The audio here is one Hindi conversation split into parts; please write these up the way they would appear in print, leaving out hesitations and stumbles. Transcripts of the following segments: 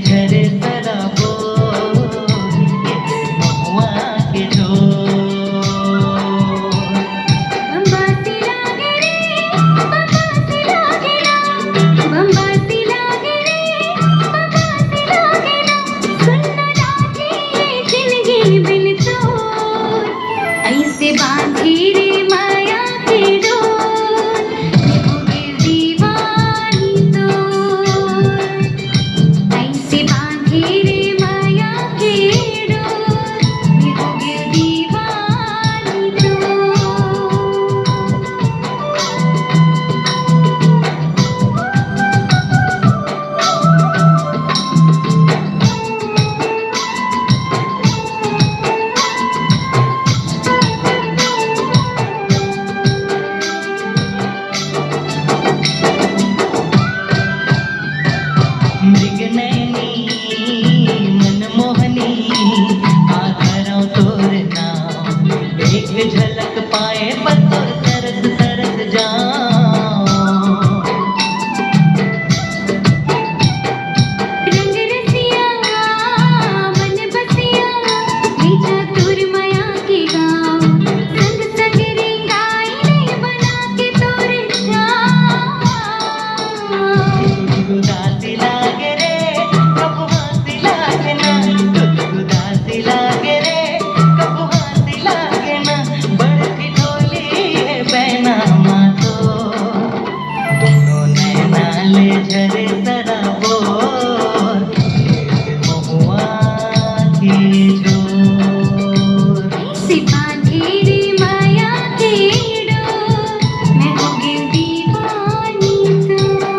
झरे सराबो महुआ के ढोल। बम्बासी लागे रे, बम्बासी लागे ना, बम्बासी लागे रे, बम्बासी लागे ना, सुनना लागे जिंदगी बिन तोर, ऐसे बांधी रे माया के डोर, मैं हो गई दीवानी तोर, ऐसे बांधी रे माया के डोर, मैं हो गई दीवानी तोर। मृगनयनी मनमोहनी आधरौ तोर नाम, एक झलक पाए पर तोर तरस तरस जाऊं। रंग रसिया मन बसिया भेजा तोर माया के गाँव, संग संग रे गाई रे बना के तोर छाँव। उदासी लागे रे कबू हंसी लागे ना, उदासी लागे रे कबू हंसी लागे ना, बढ़ती ढोली है बैना मातो, दोनों नैना ले झरे सराबोर, महुआ की जोर। ऐसे बांधे रे माया के डोर, मैं हो गई दीवानी तोर।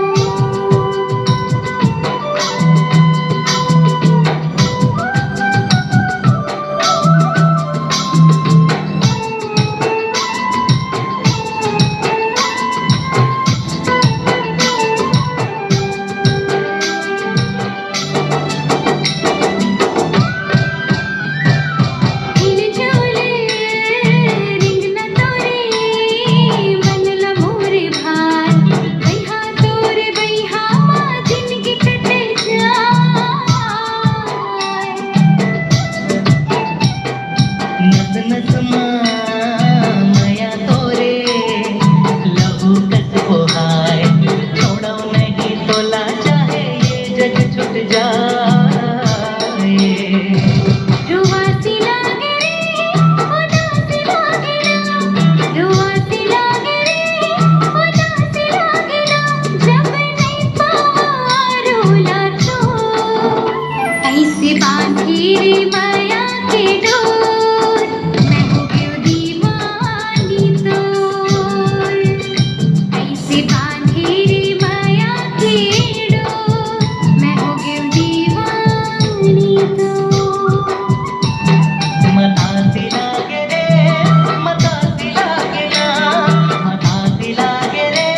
हिलझुले रिंगना तोरे बनला मोरे भार, बैहा तोरे बैहा माँ जिंदगी कटे जाए। नस नस माया तोरे लहू कस पोहाय, छोड़ो नहीं तोला चाहे ये जग छूट जाए। रुवासी लागे रे, उदासी लागे ना, रुवासी लागे रे, उदासी लागे ना, जब नहीं पावा रोला तो, ऐसे बांधी रे माया के डोर, मैं हो गई दीवानी तोर, ऐसे बांधी रे माया के डोर, मैं हो गई दीवानी तोर। मतासी लागे रे मतासी लागे ना, मतासी लागे रे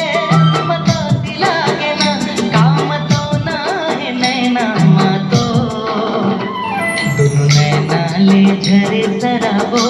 मतासी लागे ना, काम तो ना है नैना मातो, दोनों नैना ले झरे सराबो।